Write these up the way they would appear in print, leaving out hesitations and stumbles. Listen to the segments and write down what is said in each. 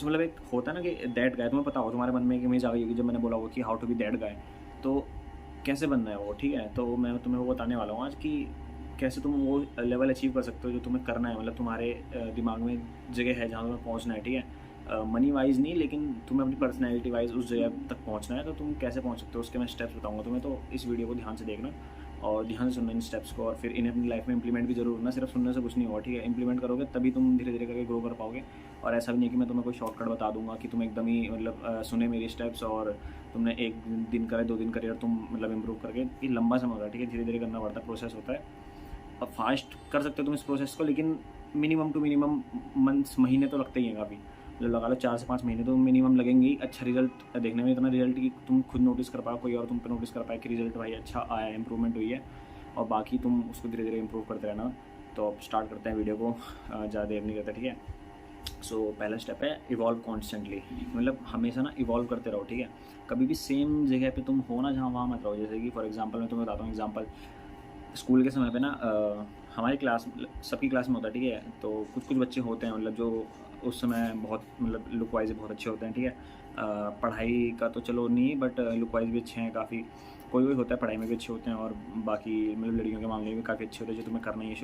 मतलब एक होता है ना कि दैट गाय, तुम्हें पता हो, तुम्हारे मन में एक इमेज आ गई होगी जब मैंने बोला होगा कि how to be that guy. तो कैसे बनना है वो, ठीक है। तो मैं तुम्हें वो बताने वाला हूँ आज कि कैसे तुम वो लेवल अचीव कर सकते हो जो तुम्हें करना है। मतलब तुम्हारे दिमाग में जगह है जहाँ तुम्हें पहुँचना है, ठीक है। मनी वाइज नहीं, लेकिन तुम्हें अपनी पर्सनैलिटी वाइज उस जगह तक पहुँचना है। तो तुम कैसे पहुँच सकते हो उसके मैं स्टेप्स बताऊँगा तुम्हें। तो इस वीडियो को ध्यान से देखना और ध्यान से सुनना इन स्टेप्स को, और फिर इन्हें अपनी लाइफ में इंप्लीमेंट भी जरूर करना। सिर्फ सुनने से कुछ नहीं होगा, ठीक है। इंप्लीमेंट करोगे तभी तुम धीरे धीरे करके ग्रो कर पाओगे। और ऐसा भी नहीं कि मैं तुम्हें कोई शॉर्टकट बता दूंगा कि तुम एकदम ही मतलब सुने मेरी स्टेप्स और तुमने एक दिन करे 2 दिन करे और तुम मतलब इम्प्रूव करके, ये लंबा समय होता है, ठीक है। धीरे धीरे करना पड़ता है, प्रोसेस होता है। अब फास्ट कर सकते हो तुम इस प्रोसेस को, लेकिन मिनिमम टू मिनिमम मंथ्स, महीने तो लगते ही हैं काफ़ी। मतलब लगा लो 4 से 5 महीने तो मिनिमम लगेंगे ही अच्छा रिजल्ट देखने में। इतना रिजल्ट कि तुम खुद नोटिस कर पाओ, कोई और तुम पे नोटिस कर पाए कि रिजल्ट भाई अच्छा आया है, इंप्रूवमेंट हुई है। और बाकी तुम उसको धीरे धीरे इंप्रूव करते रहना। तो अब स्टार्ट करते हैं वीडियो को, ज़्यादा देर नहीं करते, ठीक है। सो पहला स्टेप है इवॉल्व कॉन्स्टेंटली। मतलब हमेशा ना इवॉल्व करते रहो, ठीक है। कभी भी सेम जगह पे तुम हो ना जहाँ, वहाँ मत रहो। जैसे कि फॉर एग्जांपल मैं तुम्हें बताता हूँ एग्जांपल। स्कूल के समय पे ना हमारी क्लास, सबकी क्लास में होता है, ठीक है। तो कुछ कुछ बच्चे होते हैं मतलब जो उस समय बहुत मतलब लुक वाइज बहुत अच्छे होते हैं, ठीक है। पढ़ाई का तो चलो नहीं, बट लुक वाइज भी अच्छे हैं काफ़ी। कोई कोई होता है पढ़ाई में भी अच्छे होते हैं, और बाकी मतलब लड़कियों के मामले में भी काफ़ी अच्छे होते हैं जो तुम्हें करना ही है।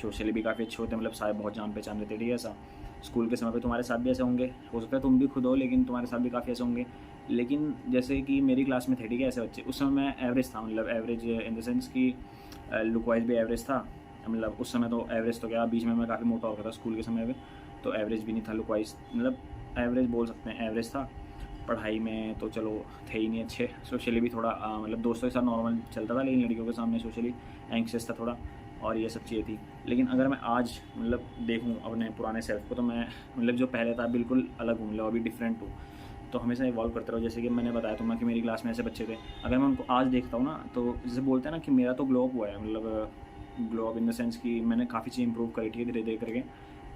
सोशली भी काफ़ी अच्छे होते हैं, मतलब सारे बहुत जान पहचान रहते हैं, ठीक है। ऐसा स्कूल के समय पे तुम्हारे साथ भी ऐसे होंगे, हो सकता है तुम भी खुद हो, लेकिन तुम्हारे साथ भी काफ़ी ऐसे होंगे। लेकिन जैसे कि मेरी क्लास में थे, ठीक है, ऐसे बच्चे। उस समय मैं एवरेज था, मतलब एवरेज इन द सेंस कि लुक वाइज भी एवरेज था। मतलब उस समय तो एवरेज तो क्या, बीच में मैं काफ़ी मोटा हो गया था स्कूल के समय में। तो एवरेज भी नहीं था लुक वाइज, मतलब एवरेज बोल सकते हैं, एवरेज था। पढ़ाई में तो चलो थे ही नहीं अच्छे। सोशली भी थोड़ा मतलब दोस्तों के साथ नॉर्मल चलता था, लेकिन लड़कियों के सामने सोशली एंक्शियस था थोड़ा, और ये सब चीज़ें थी। लेकिन अगर मैं आज मतलब देखूँ अपने पुराने सेल्फ को, तो मैं मतलब जो पहले था बिल्कुल अलग हूँ, मतलब अभी डिफरेंट हूँ। तो हमेशा इवॉल्व करते रहो। जैसे कि मैंने बताया तुम्हें कि मेरी क्लास में ऐसे बच्चे थे, अगर मैं उनको आज देखता हूँ ना, तो जैसे बोलते हैं ना कि मेरा तो ग्लो अप हुआ है। मतलब glow up in the sense कि मैंने काफ़ी चीज़ इंप्रूव करी थी धीरे धीरे करके।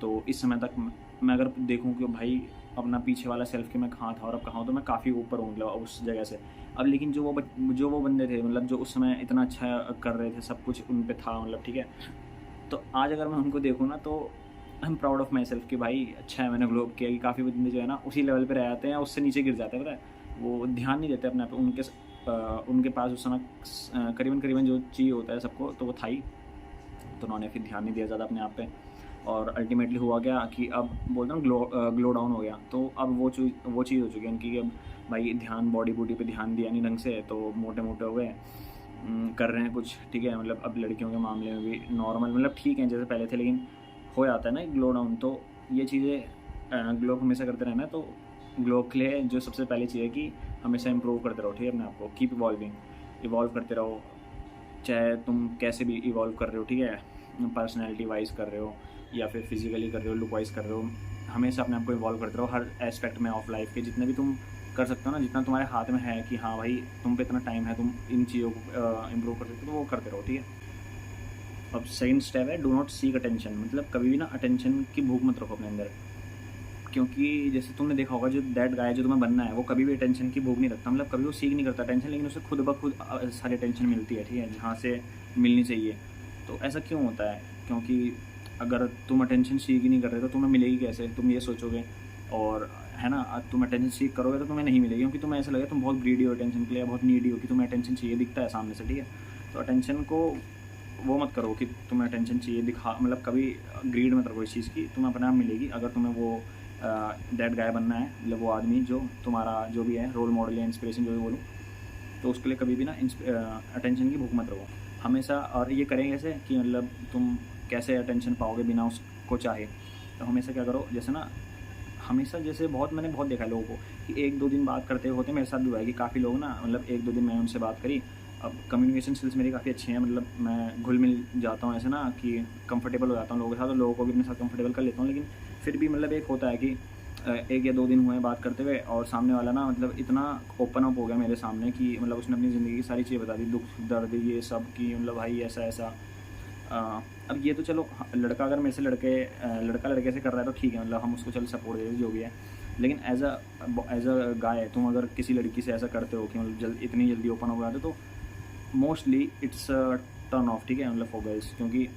तो इस समय तक मैं अगर देखूँ कि भाई अपना पीछे वाला सेल्फ कि मैं कहाँ था और अब कहाँ हूँ, तो मैं काफ़ी ऊपर हूँ मतलब उस जगह से। अब लेकिन जो वो बंदे थे, मतलब जो उस समय इतना अच्छा कर रहे थे, सब कुछ उन पे था, मतलब ठीक है। तो आज अगर मैं उनको देखूँ ना, तो I am proud of my self कि भाई अच्छा है मैंने ग्लो अप किया। कि काफ़ी बंदे जो है ना उसी लेवल पे रह जाते हैं, उससे नीचे गिर जाते हैं, पता है। वो ध्यान नहीं देते अपने आप पे। उनके पास उस समय करीबन करीबन जो चाहिए होता है सबको, तो वो था ही। तो उन्होंने फिर ध्यान नहीं दिया ज़्यादा अपने आप पे, और अल्टीमेटली हुआ क्या कि अब बोलते हैं ग्लो डाउन हो गया। तो अब वो चीज़ हो चुकी है उनकी कि अब भाई ध्यान बॉडी बूडी पे ध्यान दिया नहीं ढंग से, तो मोटे मोटे हो गए। कर रहे हैं कुछ, ठीक है। मतलब अब लड़कियों के मामले में भी नॉर्मल, मतलब ठीक है जैसे पहले थे, लेकिन हो जाता है ना ग्लो डाउन। तो ये चीज़ें ग्लो हमेशा करते रहना है। तो ग्लो के लिए जो सबसे पहली चीज़ है कि हमेशा इंप्रूव करते रहो, ठीक है। अपने आप को कीप इवॉल्विंग, इवॉल्व करते रहो। चाहे तुम कैसे भी इवॉल्व कर रहे हो, ठीक है। पर्सनैलिटी वाइज कर रहे हो या फिर फिजिकली कर रहे हो, लुक वाइज कर रहे हो, हमेशा अपने आप को इवॉल्व करते रहो हर एस्पेक्ट में ऑफ लाइफ के। जितने भी तुम कर सकते हो ना, जितना तुम्हारे हाथ में है कि हाँ भाई तुम पे इतना टाइम है, तुम इन चीज़ों को इम्प्रूव कर सकते हो, तो वो करते रहो, ठीक है। अब सेकंड स्टेप है डू नॉट सीक अटेंशन। मतलब कभी भी ना अटेंशन की भूख मत रखो अपने अंदर। क्योंकि जैसे तुमने देखा होगा जो दैट गाय जो तुम्हें बनना है, वो कभी भी अटेंशन की भूख नहीं रखता। मतलब कभी वो सीख नहीं करता टेंशन, लेकिन उसे खुद ब खुद सारी अटेंशन मिलती है, ठीक है, जहाँ से मिलनी चाहिए। तो ऐसा क्यों होता है? क्योंकि अगर तुम अटेंशन सीख ही नहीं कर रहे तो तुम्हें मिलेगी कैसे, तुम ये सोचोगे। और है ना, तुम अटेंशन सीख करोगे तो तुम्हें नहीं मिलेगी, क्योंकि तुम्हें ऐसा लगेगा तुम बहुत ग्रीडी हो अटेंशन के लिए, बहुत नीडी हो कि तुम्हें अटेंशन चाहिए, दिखता है सामने से, ठीक है। तो अटेंशन को वो मत करो कि तुम्हें अटेंशन चाहिए दिखा, मतलब कभी ग्रीड मत रखो इस चीज़ की। तुम्हें अपने आप मिलेगी अगर तुम्हें वो दैट गाय बनना है, मतलब वो आदमी जो तुम्हारा जो भी है रोल मॉडल या इंस्पिरेशन जो भी बोलूँ। तो उसके लिए कभी भी ना अटेंशन की भूख मत रखो हमेशा। और ये करें कैसे कि मतलब तुम कैसे अटेंशन पाओगे बिना उसको चाहे। तो हमेशा क्या करो, जैसे ना हमेशा जैसे मैंने बहुत देखा है लोगों को कि 1-2 दिन बात करते होते, मेरे साथ भी हुआ है कि काफ़ी लोग ना मतलब 1-2 दिन मैंने उनसे बात करी। अब कम्युनिकेशन स्किल्स मेरी काफ़ी अच्छी हैं, मतलब मैं घुल मिल जाता हूँ ऐसे ना कि कंफर्टेबल हो जाता हूँ लोगों के साथ, और लोगों को भी अपने साथ कंफर्टेबल कर लेता हूँ। लेकिन फिर भी मतलब एक होता है कि 1 या 2 दिन हुए बात करते हुए, और सामने वाला ना मतलब इतना ओपन अप हो गया मेरे सामने कि मतलब उसने अपनी ज़िंदगी की सारी चीज़ें बता दी, दुख दर्द ये सब, कि मतलब भाई ऐसा ऐसा। अब ये तो चलो लड़का अगर मेरे से लड़का लड़के से कर रहा है तो ठीक है, मतलब हम उसको चल सपोर्ट दे जो भी है। लेकिन एज अ गाय तुम अगर किसी लड़की से ऐसा करते हो कि मतलब इतनी जल्दी ओपन हो जाते, तो मोस्टली इट्स टर्न ऑफ, ठीक है, मतलब फॉर गर्ल्स। क्योंकि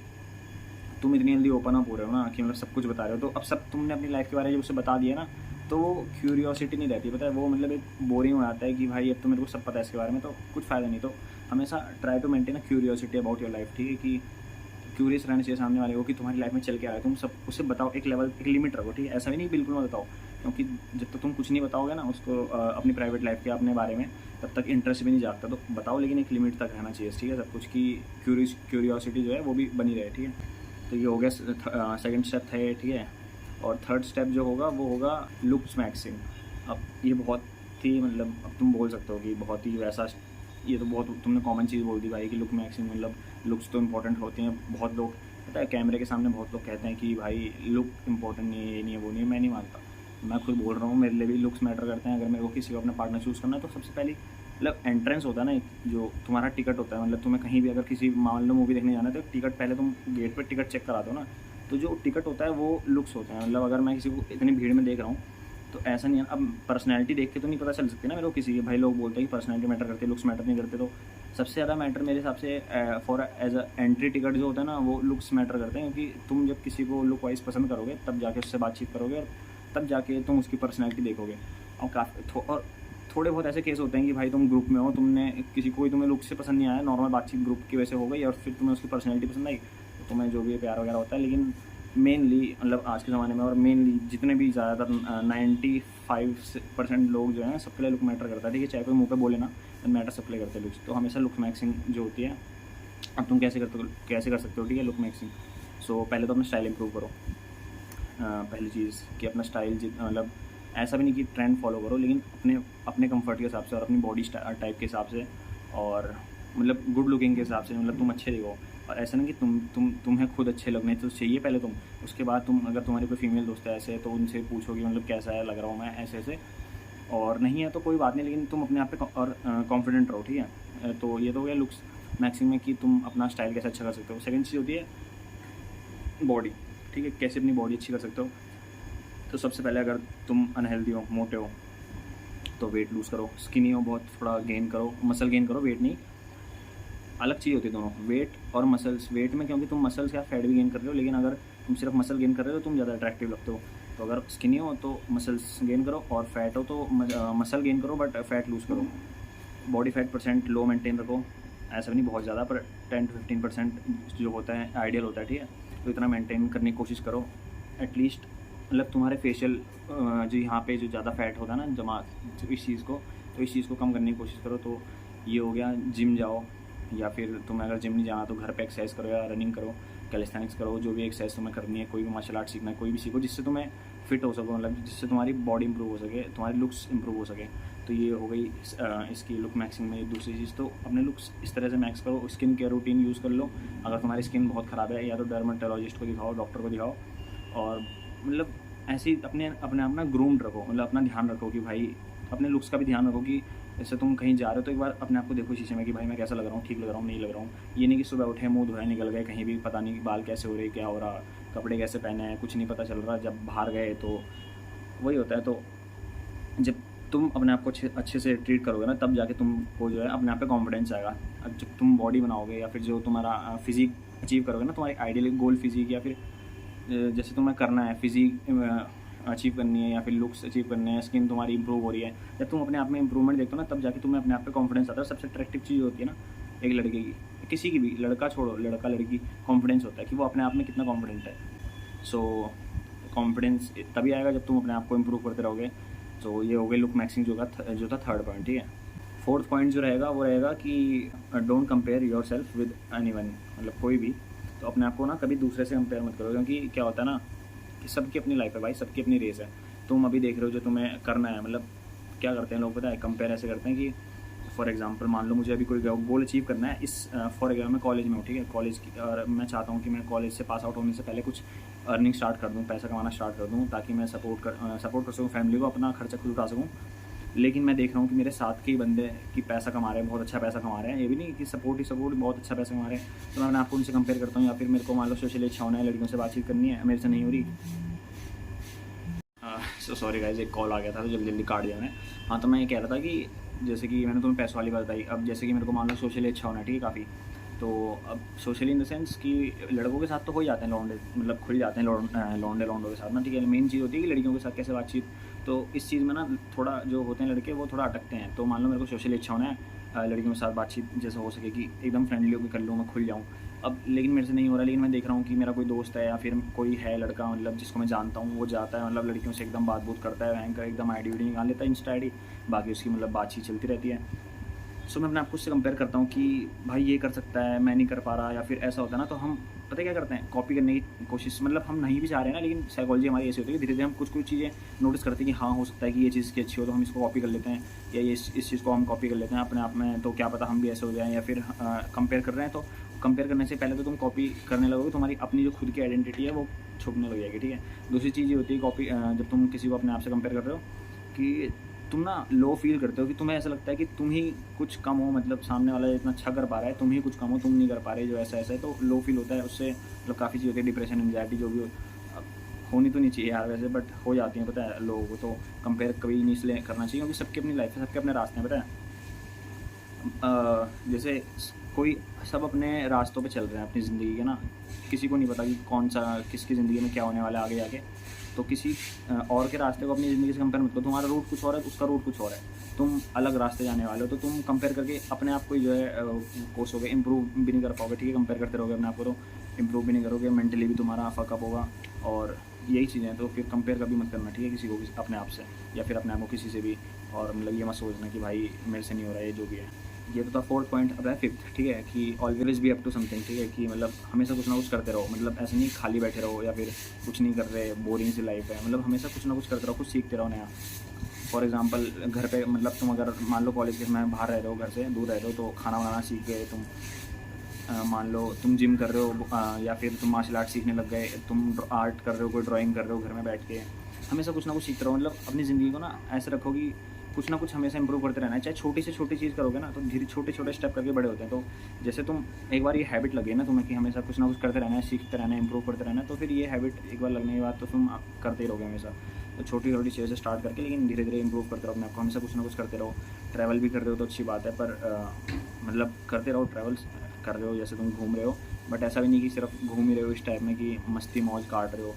तुम इतनी जल्दी ओपन अप हो रहे हो ना कि मतलब सब कुछ बता रहे हो, तो अब सब तुमने अपनी लाइफ के बारे में जब उसे बता दिया ना, तो वो क्यूरियोसिटी नहीं रहती, पता है, वो मतलब एक बोरिंग हो जाता है कि भाई अब तो मेरे को सब पता है इसके बारे में, तो कुछ फ़ायदा नहीं। तो हमेशा try to maintain a curiosity about your life, ठीक है, कि क्यूरियस रहना चाहिए सामने वाले को कि तुम्हारी लाइफ में चल के आ रहा है, तुम सब उसे बताओ, एक लेवल, एक लिमिट रखो, ठीक है, ऐसा भी नहीं बिल्कुल मत बताओ, क्योंकि जब तक तुम कुछ नहीं बताओगे ना उसको अपनी प्राइवेट लाइफ के अपने बारे में, तब तक इंटरेस्ट भी नहीं जागता। तो बताओ, लेकिन एक लिमिट तक रहना चाहिए, ठीक है, सब कुछ की क्यूरियोसिटी जो है वो भी बनी रहे, ठीक है। तो ये हो गया सेकंड स्टेप है, ठीक है। और थर्ड स्टेप जो होगा वो होगा लुक्स मैक्सिंग। अब ये बहुत ही मतलब, अब तुम बोल सकते हो कि बहुत ही वैसा, ये तो बहुत तुमने कॉमन चीज़ बोल दी भाई कि लुक मैक्सिंग मतलब लुक्स तो इंपॉर्टेंट होते हैं। बहुत लोग, पता है, कैमरे के सामने बहुत लोग कहते हैं कि भाई लुक इंपॉर्टेंट नहीं है, ये नहीं है, वो नहीं है। मैं नहीं मानता, मैं खुद बोल रहा हूँ, मेरे लिए भी लुक्स मैटर करते हैं। अगर मेरे को किसी को अपना पार्टनर चूज़ करना है तो सबसे पहले मतलब एंट्रेंस होता है ना, एक जो तुम्हारा टिकट होता है, मतलब तुम्हें कहीं भी अगर किसी मान लो मूवी देखने जाना है तो टिकट पहले तुम गेट पर टिकट चेक कराते हो ना, तो जो टिकट होता है वो लुक्स होता है। मतलब अगर मैं किसी को इतनी भीड़ में देख रहा हूँ तो ऐसा नहीं है, अब पर्सनैलिटी देख के तो नहीं पता चल सकती ना मेरे को किसी की, भाई लोग बोलते हैं कि पर्सनैलिटी मैटर करती है, लुक्स मैटर नहीं करते। तो सबसे ज़्यादा मैटर मेरे हिसाब से for as a entry ticket जो होता है ना, वो लुक्स मैटर करते हैं, क्योंकि तुम जब किसी को लुक वाइज पसंद करोगे तब जाके उससे बातचीत करोगे, और तब जाके तुम उसकी पर्सनैलिटी देखोगे। और और थोड़े बहुत ऐसे केस होते हैं कि भाई तुम ग्रुप में हो, तुमने किसी कोई तुम्हें लुक से पसंद नहीं आया, नॉर्मल बातचीत ग्रुप की वजह से हो गई, और फिर तुम्हें उसकी पर्सनैलिटी पसंद आई, तो तुम्हें जो भी प्यार वगैरह होता है। लेकिन मेनली मतलब आज के ज़माने में, और मेनली जितने भी ज़्यादातर 95% लोग जो हैं सबके लिए लुक मैटर करता है, ठीक है, चाहे कोई मुंह पे बोले ना, मैटर सबके लिए करते हैं लुक्स। तो हमेशा लुक मैक्सिंग जो होती है, अब तुम कैसे कर सकते हो, ठीक है, लुक मैक्सिंग। सो पहले तो अपना स्टाइल इंप्रूव करो। पहली चीज़ कि अपना स्टाइल मतलब ऐसा भी नहीं कि ट्रेंड फॉलो करो, लेकिन अपने अपने कंफर्ट के हिसाब से और अपनी बॉडी टाइप के हिसाब से, और मतलब गुड लुकिंग के हिसाब से, मतलब तुम अच्छे दिखो। और ऐसा नहीं कि तुम्हें खुद अच्छे लगने तो चाहिए पहले तुम, उसके बाद तुम, अगर तुम्हारी कोई फीमेल दोस्त है ऐसे, तो उनसे पूछोगे मतलब कैसा है, लग रहा हूँ मैं ऐसे ऐसे, और नहीं है तो कोई बात नहीं, लेकिन तुम अपने आप पे और कॉन्फिडेंट रहो, ठीक है। तो ये तो हो गया लुक्स मैक्सिंग में कि तुम अपना स्टाइल कैसे अच्छा कर सकते हो। सेकंड चीज़ होती है बॉडी, ठीक है, कैसे अपनी बॉडी अच्छी कर सकते हो। तो सबसे पहले अगर तुम अनहेल्दी हो, मोटे हो, तो वेट लूज़ करो। स्किनी हो बहुत, थोड़ा गेन करो, मसल गेन करो, वेट नहीं, अलग चीज़ होती है दोनों, वेट और मसल्स। वेट में क्योंकि तुम मसल्स या फैट भी गेन कर रहे हो, लेकिन अगर तुम सिर्फ मसल गेन कर रहे हो तो तुम ज़्यादा अट्रैक्टिव लगते हो। तो अगर स्किनी हो तो मसल्स गेन करो, और फैट हो तो मसल गेन करो बट फैट लूज़ करो। बॉडी फैट परसेंट लो मेंटेन रखो, ऐसा भी नहीं बहुत ज़्यादा, पर 10 to 15% जो होता है आइडियल होता है, ठीक है। तो इतना मेंटेन करने की कोशिश करो एटलीस्ट। मतलब तुम्हारे फेशियल जो यहाँ पे जो ज़्यादा फैट होता है ना जमा, तो इस चीज़ को कम करने की कोशिश करो। तो ये हो गया, जिम जाओ, या फिर तुम्हें अगर जिम नहीं जाना तो घर पे एक्सरसाइज करो, या रनिंग करो, कैलिस्थेनिक्स करो, जो भी एक्सरसाइज तुम्हें करनी है, कोई भी मार्शल आर्ट सीखना है, कोई भी सीखो जिससे तुम्हें फिट हो सको, मतलब जिससे तुम्हारी बॉडी इंप्रूव हो सके, तुम्हारी लुक्स इंप्रूव हो सके। तो ये हो गई इसकी लुक मैक्सिंग में दूसरी चीज़। तो अपने लुक्स इस तरह से मैक्स करो। स्किन केयर रूटीन यूज़ कर लो, अगर तुम्हारी स्किन बहुत ख़राब है या तो डर्मेटोलॉजिस्ट को दिखाओ, डॉक्टर को दिखाओ। और मतलब ऐसे ही अपने अपने आप ना ग्रूम्ड रखो, मतलब अपना ध्यान रखो कि भाई अपने लुक्स का भी ध्यान रखो, कि जैसे तुम कहीं जा रहे हो तो एक बार अपने आप को देखो शीशे में कि भाई मैं कैसा लग रहा हूँ, ठीक लग रहा हूँ, नहीं लग रहा हूँ। ये नहीं कि सुबह उठे, मुंह धोए, निकल गए कहीं भी, पता नहीं बाल कैसे हो रहे, क्या हो रहा, कपड़े कैसे पहने हैं, कुछ नहीं पता चल रहा। जब बाहर गए तो वही होता है। तो जब तुम अपने आप को अच्छे से ट्रीट करोगे ना, तब जाके तुमको जो है अपने आप पे कॉन्फिडेंस आएगा। अब जब तुम बॉडी बनाओगे या फिर जो तुम्हारा फिजिक अचीव करोगे ना, तुम्हारी आइडियल गोल फिजिक, या फिर जैसे तुम्हें करना है, फिजिक अचीव करनी है, या फिर लुक्स अचीव करने हैं, स्किन तुम्हारी इंप्रूव हो रही है, जब तुम अपने आप में इंप्रूवमेंट देखते हो ना, तब जाके तुम्हें अपने आप पे कॉन्फिडेंस आता है। सबसे अट्रैक्टिव चीज़ होती है ना एक लड़के की, किसी की भी, लड़का छोड़ो, लड़का लड़की, कॉन्फिडेंस होता है कि वो अपने आप में कितना कॉन्फिडेंट है। सो कॉन्फिडेंस तभी आएगा जब तुम अपने आप को इम्प्रूव करते रहोगे। तो ये हो गई लुक मैक्सिंग जो था थर्ड पॉइंट, ठीक है। फोर्थ पॉइंट जो रहेगा वो रहेगा कि don't compare your self with anyone, मतलब कोई भी। तो अपने आप को ना कभी दूसरे से कंपेयर मत करो, क्योंकि क्या होता है ना कि सबकी अपनी लाइफ है भाई, सबकी अपनी रेस है। तुम अभी देख रहे हो जो तुम्हें करना है, मतलब क्या करते हैं लोग पता है, कंपेयर ऐसे करते हैं कि फॉर एग्जांपल मान लो मुझे अभी कोई गोल अचीव करना है, इस फॉर एग्जाम्पल मैं कॉलेज में हूँ, ठीक है, कॉलेज की, और मैं चाहता हूँ कि मैं कॉलेज से पास आउट होने से पहले कुछ अर्निंग स्टार्ट कर दूँ, पैसा कमाना स्टार्ट कर दूँ, ताकि मैं सपोर्ट कर सकूँ फैमिली को, अपना खर्चा खुद उठा सकूँ। लेकिन मैं देख रहा हूँ कि मेरे साथ के ही बंदे की पैसा कमा रहे हैं, बहुत अच्छा पैसा कमा रहे हैं, ये भी नहीं कि सपोर्ट बहुत अच्छा पैसा कमा रहे हैं, तो मैं अपने आपको उनसे कंपेयर करता हूँ। या फिर मेरे को मान लो सोशल इच्छा होना है, लड़कियों से बातचीत करनी है, मेरे से नहीं हो रही, सो सॉरी गाइस, एक कॉल आ गया था तो जल्दी जल्दी काट दिया मैंने। हाँ, तो मैं ये कह रहा था कि जैसे कि मैंने तुम्हें पैसों वाली बात बताई, अब जैसे कि मेरे को मान लो सोशली अच्छा होना है, ठीक है, काफ़ी। तो अब सोशली इन द सेंस कि लड़कों के साथ तो हो ही जाते हैं लौंडे, मतलब खुल जाते हैं लौंडों के साथ ना, ठीक है। मेन चीज़ होती है कि लड़कियों के साथ कैसे बातचीत तो इस चीज़ में ना थोड़ा जो होते हैं लड़के वो थोड़ा अटकते हैं। तो मान लो मेरे को सोशली अच्छा होना है, लड़कियों के साथ बातचीत जैसे हो सके कि एकदम फ्रेंडली होकर कर लूँ, मैं खुल जाऊँ। अब लेकिन मेरे से नहीं हो रहा, लेकिन मैं देख रहा हूँ कि मेरा कोई दोस्त है या फिर कोई है लड़का मतलब जिसको मैं जानता हूँ, वो जाता है मतलब लड़कियों से एकदम बात-बूत करता है, भयंकर एकदम आईडी वाईडी निकाल लेता है, इंस्टा आईडी, बाकी उसकी मतलब बातचीत चलती रहती है। सो मैं अपने आप को उससे कंपेयर करता हूँ कि भाई ये कर सकता है, मैं नहीं कर पा रहा, या फिर ऐसा होता है ना, तो हम पता है क्या करते हैं, कॉपी करने की कोशिश, मतलब हम नहीं भी चाह रहे हैं ना, लेकिन साइकोलॉजी हमारी ऐसी होती है कि धीरे-धीरे हम कुछ-कुछ चीज़ें नोटिस करते हैं कि हाँ, हो सकता है कि ये चीज़ इसकी अच्छी हो, तो हम इसको कॉपी कर लेते हैं, या ये इस चीज़ को हम कॉपी कर लेते हैं अपने आप में, तो क्या पता हम भी ऐसे हो जाएँ, या फिर कंपेयर कर रहे हैं, तो कंपेयर करने से पहले तो तुम कॉपी करने लगोगे, तुम्हारी अपनी जो खुद की आइडेंटिटी है वो छुपने लग जाएगी, ठीक है। दूसरी चीज़ ये होती है कॉपी, जब तुम किसी को अपने आप से कंपेयर कर रहे हो कि तुम ना लो फ़ील करते हो, कि तुम्हें ऐसा लगता है कि तुम ही कुछ कम हो, मतलब सामने वाला इतना अच्छा कर पा रहा है, तुम ही कुछ कम हो, तुम नहीं कर पा रहे, जो ऐसा-ऐसा है, तो लो फ़ील होता है। उससे मतलब काफ़ी चीज़ होती है, डिप्रेशन, एंग्ज़ायटी जो भी हो। अब होनी तो नहीं चाहिए यार वैसे, बट हो जाती हैं, पता है लोगों को। तो कंपेयर कभी नहीं इसलिए करना चाहिए क्योंकि सबकी अपनी लाइफ़ है, सबके अपने रास्ते हैं, पता है। जैसे कोई सब अपने रास्तों पे चल रहे हैं अपनी ज़िंदगी के ना, किसी को नहीं पता कि कौन-सा किसकी ज़िंदगी में क्या होने वाला है आगे जाके। तो किसी और के रास्ते को अपनी ज़िंदगी से कंपेयर मत करो, तुम्हारा रूट कुछ और है, उसका रूट कुछ और है। तुम अलग रास्ते जाने वाले हो, तो तुम कंपेयर करके अपने आप को ही जो है कोसोगे, इम्प्रूव भी नहीं कर पाओगे, ठीक है। कंपेयर करते रहोगे अपने आप को तो इम्प्रूव भी नहीं करोगे, मेंटली भी तुम्हारा फकअप होगा, और यही चीज़ें हैं। तो फिर कंपेयर कभी मत करना, ठीक है, किसी को अपने आप से, या फिर अपने आप को किसी से भी। और मतलब ये मत सोचना कि भाई मेरे से नहीं हो रहा है, ये जो भी है। ये तो था फोर्थ पॉइंट। अब है फिफ्थ, ठीक है, कि always be up to something, ठीक है, कि मतलब हमेशा कुछ ना कुछ करते रहो, मतलब ऐसे नहीं खाली बैठे रहो या फिर कुछ नहीं कर रहे, बोरिंग सी लाइफ है, मतलब हमेशा कुछ ना कुछ करते रहो, कुछ सीखते रहो नया। फॉर एग्जांपल घर पे, मतलब तुम अगर मान लो कॉलेज के समय बाहर रह रहे हो, घर से दूर रह रहे हो, तो खाना बनाना सीख गए तुम। मान लो तुम जिम कर रहे हो, या फिर तुम मार्शल आर्ट सीखने लग गए, तुम आर्ट कर रहे हो, कोई ड्राइंग कर रहे हो घर में बैठ के, हमेशा कुछ ना कुछ सीखते रहो। मतलब अपनी ज़िंदगी को ना ऐसे रखो कि कुछ ना कुछ हमेशा इंप्रूव करते रहना है, चाहे छोटी से छोटी चीज़ करोगे ना, तो धीरे छोटे-छोटे स्टेप करके बड़े होते हैं। तो जैसे तुम एक बार ये हैबिट लगे ना तुम्हें कि हमेशा कुछ ना कुछ करते रहना है, सीखते रहना है, इंप्रूव करते रहना है, तो फिर ये हैबिट एक बार लगने के बाद तो तुम करते ही रहोगे हमेशा। तो छोटी-छोटी चीज़ों से स्टार्ट करके, लेकिन धीरे-धीरे इंप्रूव करते रहो अपने आप को, हमेशा कुछ ना कुछ करते रहो। ट्रैवल भी कर रहे हो तो अच्छी बात है, पर मतलब करते रहो, ट्रैवल्स कर रहे हो, जैसे तुम घूम रहे हो, बट ऐसा भी नहीं कि सिर्फ घूम ही रहे हो इस टाइप में कि मस्ती मौज काट रहे हो।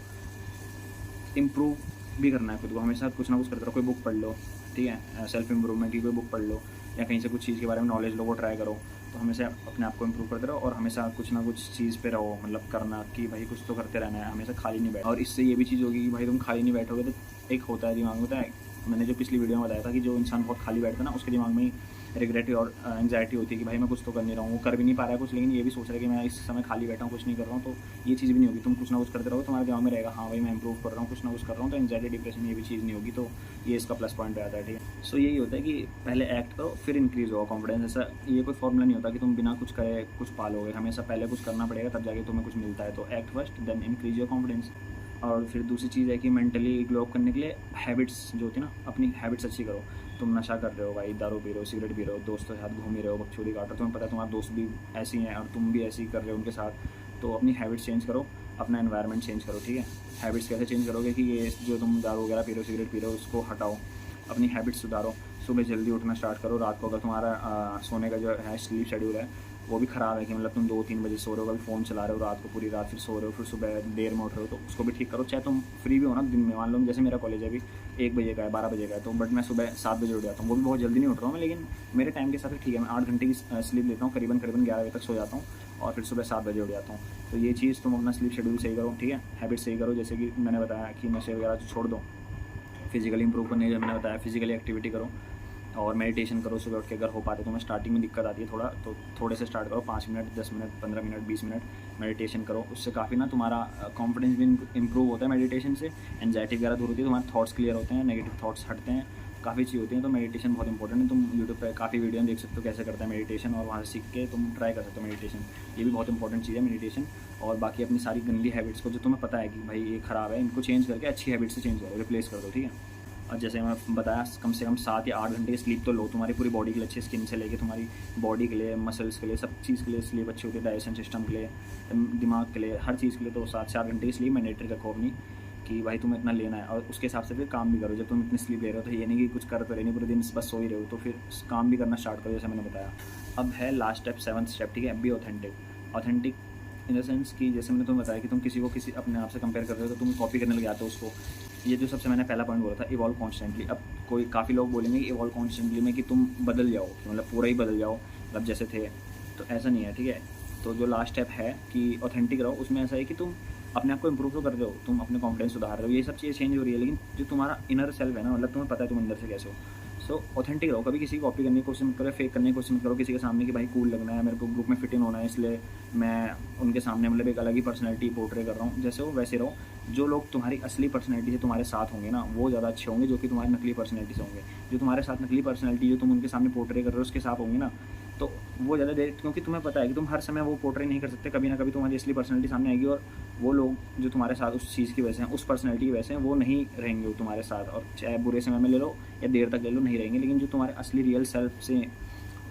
इम्प्रूव भी करना है खुद को, हमेशा कुछ ना कुछ करते रहो। कोई बुक पढ़ लो, ठीक है, सेल्फ इम्प्रूवमेंट की कोई बुक पढ़ लो, या कहीं से कुछ चीज़ के बारे में नॉलेज लो, वो ट्राई करो। तो हमेशा अपने आप को इम्प्रूव करते रहो, और हमेशा कुछ ना कुछ चीज़ पे रहो, मतलब करना कि भाई कुछ तो करते रहना है, हमेशा खाली नहीं बैठ। और इससे ये भी चीज़ होगी कि भाई तुम खाली नहीं बैठोगे, तो एक होता है दिमाग में, होता है, मैंने जो पिछली वीडियो में बताया था कि जो इंसान बहुत खाली बैठता है ना, उसके दिमाग में रिग्रेट और एंग्जाइटी होती है कि भाई मैं कुछ तो कर नहीं रहा हूँ, वो कर भी नहीं पा रहा है कुछ, लेकिन ये भी सोच रहा है कि मैं इस समय खाली बैठा हूँ, कुछ नहीं कर रहा हूँ। तो ये चीज़ भी नहीं होगी, तुम कुछ ना कुछ करते रहो, तुम्हारे दिमाग में रहेगा हाँ भाई मैं इंप्रूव कर रहा हूँ, कुछ ना कुछ कर रहा हूँ, तो एंग्जाइटी डिप्रेशन ये भी चीज़ नहीं होगी। तो ये इसका प्लस पॉइंट रहता है, ठीक है। सो यही होता है कि पहले एक्ट करो, फिर इंक्रीज़ होगा कॉन्फिडेंस। ऐसा ये कोई फॉर्मूला नहीं होता कि तुम बिना कुछ करे कुछ पालोगे, हमेशा पहले कुछ करना पड़ेगा तब जाके तुम्हें कुछ मिलता है। तो act first, then increase your confidence. और फिर दूसरी चीज़ है कि मेंटली ग्लो अप करने के लिए हैबिट्स जो होती है ना, अपनी हैबिट्स अच्छी करो। तुम नशा कर रहे हो भाई, दारू पी रहे हो, सिगरेट पी रहे हो, दोस्तों के साथ घूम ही रहे हो, बकचोदी काट रहे हो, तुम्हें पता है तुम्हारे दोस्त भी ऐसी हैं और तुम भी ऐसी कर रहे हो उनके साथ, तो अपनी हैबिट्स चेंज करो, अपना एनवायरनमेंट चेंज करो, ठीक है। हैबिट्स कैसे चेंज करोगे कि ये जो तुम दारू वगैरह पी रहे हो, सिगरेट पी रहे हो, उसको हटाओ, अपनी हैबिट्स सुधारो। सुबह जल्दी उठना स्टार्ट करो। रात को अगर तुम्हारा सोने का जो है स्लीप शेड्यूल है वो भी ख़राब है, कि मतलब तुम 2-3 बजे सो रहे हो, कभी फ़ोन चला रहे हो रात को पूरी रात, फिर सो रहे हो, फिर सुबह देर में उठ रहे हो, तो उसको भी ठीक करो। चाहे तुम फ्री भी हो ना दिन में, मान लो जैसे मेरा कॉलेज है अभी 1 बजे का है, 12 बजे का है, तो बट मैं सुबह 7 बजे उठ जाता हूँ, वो भी बहुत जल्दी नहीं उठ रहा हूँ मैं, लेकिन मेरे टाइम के हिसाब से ठीक है। मैं 8 घंटे की स्लीप लेता हूँ, करीबन 11 बजे तक सो जाता हूँ, और फिर सुबह 7 बजे उठ जाता हूँ। तो ये चीज़ तुम अपना स्लीप शेड्यूल सही करो, ठीक है, हैबिट सही करो। जैसे कि मैंने बताया कि नशे वगैरह छोड़ दो, फिजिकली इंप्रूव करने जो मैंने बताया, फिजिकली एक्टिविटी करो, और मेडिटेशन करो सुबह उठ के, अगर हो पाते। तो मैं स्टार्टिंग में दिक्कत आती है थोड़ा, तो थोड़े से स्टार्ट करो, 5 minute, 10 minute, 15 minute, 20 minute meditation करो। उससे काफ़ी ना तुम्हारा कॉन्फिडेंस भी इंप्रूव होता है मेडिटेशन से, एंजाइटी वगैरह दूर होती है, तुम्हारे थॉट्स क्लियर होते हैं, नेगेटिव थॉट्स हटते हैं, काफ़ी चीज़ होती हैं। तो मेडिटेशन बहुत इंपॉर्टेंट है। तुम यूट्यूब पे काफ़ी वीडियो देख सकते हो कैसे करते हैं मेडिटेशन, और वहाँ से सीख के तुम ट्राई कर सकते हो मेडिटेशन। ये भी बहुत इंपॉर्टेंट चीज़ है मेडिटेशन। और बाकी अपनी सारी गंदी हैबिट्स को जो तुम्हें पता है कि भाई ये ख़राब है, इनको चेंज करके अच्छी हैबिट से चेंज करो, रिप्लेस कर दो, ठीक है। और जैसे मैं बताया, कम से कम 7 या 8 घंटे की स्लीप तो लो, तुम्हारी पूरी बॉडी के लिए, अच्छी स्किन से लेके तुम्हारी बॉडी के लिए, मसल्स के लिए, सब चीज़ के लिए स्लीप अच्छी होती है, डाइजेशन सिस्टम के लिए, दिमाग के लिए, हर चीज़ के लिए। तो 7 से 8 घंटे की स्लीप मैंडेटरी रखो अपनी, कि भाई तुम्हें इतना लेना है, और उसके हिसाब से फिर काम भी करो। जब तुम इतनी स्लीप ले रहे हो तो ये नहीं कि कुछ कर तो रहे नहीं पूरे दिन, बस सो ही रहे हो, तो फिर काम भी करना स्टार्ट करो, जैसे मैंने बताया। अब है लास्ट स्टेप, 7th स्टेप, ठीक है, be authentic. Authentic in the sense कि जैसे मैंने तुम्हें बताया कि तुम किसी को किसी अपने आप से कंपेयर कर रहे हो, तो तुम कॉपी करने लग जाते हो उसको, ये जो सबसे मैंने पहला पॉइंट बोला था, इवॉल्व कॉन्स्टेंटली। अब कोई काफ़ी लोग बोलेंगे कि इवॉल्व कॉन्स्टेंटली में कि तुम बदल जाओ, कि मतलब पूरा ही बदल जाओ, मतलब जैसे थे, तो ऐसा नहीं है, ठीक है। तो जो लास्ट स्टेप है कि ऑथेंटिक रहो, उसमें ऐसा है कि तुम अपने आप को इम्प्रूव तो कर रहे हो, तुम अपने कॉन्फिडेंस सुधार रहे हो, ये सब चीज़ें चेंज हो रही है, लेकिन जो तुम्हारा इनर सेल्फ है ना, मतलब तुम्हें पता है तुम अंदर से कैसे हो। सो ऑथेंटिक रहो, कभी किसी की कॉपी करने की कोशिश मत करो, फेक करने की कोशिश मत करो किसी के सामने कि भाई कूल लगना है, मेरे को ग्रुप में फिट इन होना है, इसलिए मैं उनके सामने मतलब एक अलग ही पर्सनैलिटी पोर्ट्रे कर रहा हूँ। जैसे हो वैसे रहो। जो लोग तुम्हारी असली पर्सनैलिटी से तुम्हारे साथ होंगे ना, वो ज़्यादा अच्छे होंगे जो कि तुम्हारी नकली पर्सनैलिटी से होंगे। जो तुम्हारे साथ नकली पर्सनैलिटी जो तुम उनके सामने पोर्ट्रे कर रहे हो उसके साथ होंगे ना, तो वो ज़्यादा देर, क्योंकि तुम्हें पता है कि तुम हर समय वो पोर्ट्रे नहीं कर सकते, कभी ना कभी तुम्हारी असली पर्सनैलिटी सामने आएगी, और वो लोग जो तुम्हारे साथ उस चीज़ की वजह से हैं, उस पर्सनैलिटी की वजह से हैं, वो नहीं रहेंगे तुम्हारे साथ, और चाहे बुरे समय में ले लो या देर तक ले लो, नहीं रहेंगे। लेकिन जो तुम्हारे असली रियल सेल्फ से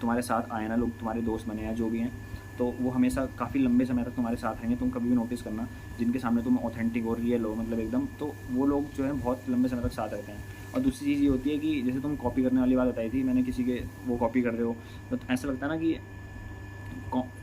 तुम्हारे साथ आए ना लोग, तुम्हारे दोस्त बने हैं जो भी हैं, तो वो हमेशा काफ़ी लंबे समय तक तुम्हारे साथ रहेंगे। तुम कभी भी नोटिस करना, जिनके सामने तुम ऑथेंटिक हो, रियल हो, मतलब एकदम, तो वो लोग जो है बहुत लंबे समय तक साथ रहते हैं। और दूसरी चीज़ ये होती है कि जैसे तुम कॉपी करने वाली बात बताई थी मैंने, किसी के वो कॉपी कर रहे हो, तो ऐसा लगता है ना कि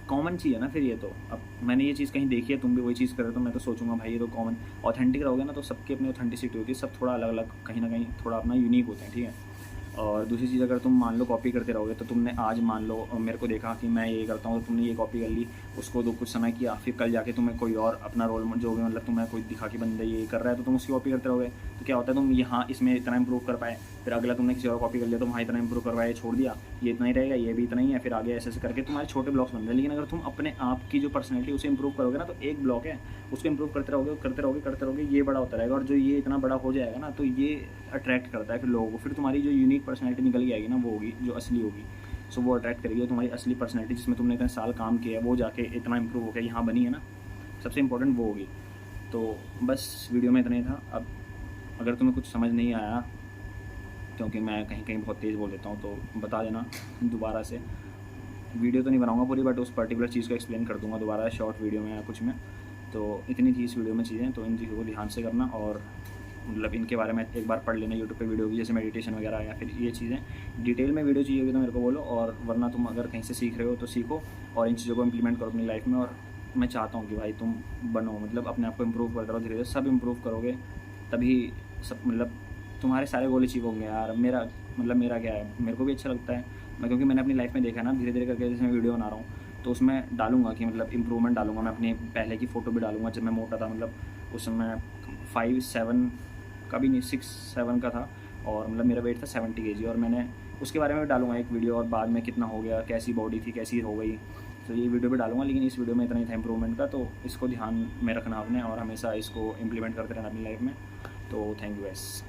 कॉमन चीज़ है ना फिर ये तो। अब मैंने ये चीज़ कहीं देखी है, तुम भी वही चीज़ कर रहे हो, तो मैं तो सोचूंगा भाई ये तो कॉमन। ऑथेंटिक रहोगे ना तो सबकी अपनी ऑथेंटिसिटी होती है, सब थोड़ा अलग अलग, कहीं ना कहीं थोड़ा अपना यूनिक होते हैं, ठीक है। और दूसरी चीज़, अगर तुम मान लो कॉपी करते रहोगे, तो तुमने आज मान लो मेरे को देखा कि मैं ये करता हूँ, तो तुमने ये कॉपी कर ली, उसको दो कुछ समय किया, फिर कल जाके तुम्हें कोई और अपना रोल जो भी मतलब तुम्हें कोई दिखा कि बंदा ये कर रहा है, तो तुम उसकी कॉपी करते रहोगे, तो क्या होता है, तुम यहाँ इसमें इतना इंप्रूव कर पाए, फिर अगला तुमने किसी और कॉपी कर लिया, तो वहाँ इतना इंप्रूव करवाया, छोड़ दिया, ये इतना ही रहेगा, ये भी इतना ही है, फिर आगे ऐसे ऐसे करके तुम्हारे छोटे ब्लॉक्स बन रहे हैं। लेकिन अगर तुम अपने आप की जो पर्सनैलिटी उसे इंप्रूव करोगे ना, तो एक ब्लॉक है, उसको इंप्रूव करते रहोगे करते रहोगे करते रहोगे, ये बड़ा होता रहेगा, और जो ये इतना बड़ा हो जाएगा ना, तो ये अट्रैक्ट करता है फिर लोगों को, फिर तुम्हारी जो यूनिक पर्सनैलिटी निकल के आएगी ना, वो होगी जो असली होगी। सो वो अट्रैक्ट करेगी, और तुम्हारी असली पर्सनैलिटी जिसमें तुमने इतने साल काम किया है, वो जाके इतना इंप्रूव होकर यहाँ बनी है ना, सबसे इंपॉर्टेंट वो होगी। तो बस वीडियो में इतना ही था। अब अगर तुम्हें कुछ समझ नहीं आया, क्योंकि मैं कहीं कहीं बहुत तेज़ बोल देता हूँ, तो बता देना दोबारा से। वीडियो तो नहीं बनाऊंगा पूरी, बट उस पर्टिकुलर चीज़ को एक्सप्लेन कर दूंगा दोबारा शॉर्ट वीडियो में या कुछ में। तो इतनी थी इस वीडियो में चीज़ें, तो इन चीज़ों को ध्यान से करना, और मतलब इनके बारे में एक बार पढ़ लेना यूट्यूब पे वीडियो की, जैसे मेडिटेशन वगैरह, या फिर ये चीज़ें डिटेल में वीडियो चाहिए होगी तो मेरे को बोलो, और वरना तुम अगर कहीं से सीख रहे हो तो सीखो, और इन चीज़ों को इम्प्लीमेंट करो अपनी लाइफ में। और मैं चाहता हूँ कि भाई तुम बनो, मतलब अपने आप को इम्प्रूव करते रहो, धीरे धीरे सब इम्प्रूव करोगे, तभी सब मतलब तुम्हारे सारे गोल अचीव होंगे यार। मेरा मतलब मेरा क्या है, मेरे को भी अच्छा लगता है, मैं क्योंकि मैंने अपनी लाइफ में देखा है ना, धीरे धीरे करके जैसे मैं वीडियो बना रहा हूँ, तो उसमें डालूंगा कि मतलब इंप्रूवमेंट डालूंगा, मैं अपनी पहले की फ़ोटो भी डालूंगा जब मैं मोटा था, मतलब उस समय 5'7" का भी नहीं, 6'7" का था, और मतलब मेरा वेट था 70 kg, और मैंने उसके बारे में भी डालूंगा एक वीडियो, और बाद में कितना हो गया, कैसी बॉडी थी, कैसी हो गई, तो ये वीडियो भी डालूंगा। लेकिन इस वीडियो में इतना ही था इंप्रूवमेंट का, तो इसको ध्यान में रखना आपने, और हमेशा इसको इम्प्लीमेंट करते रहना अपनी लाइफ में। तो थैंक यू गाइस।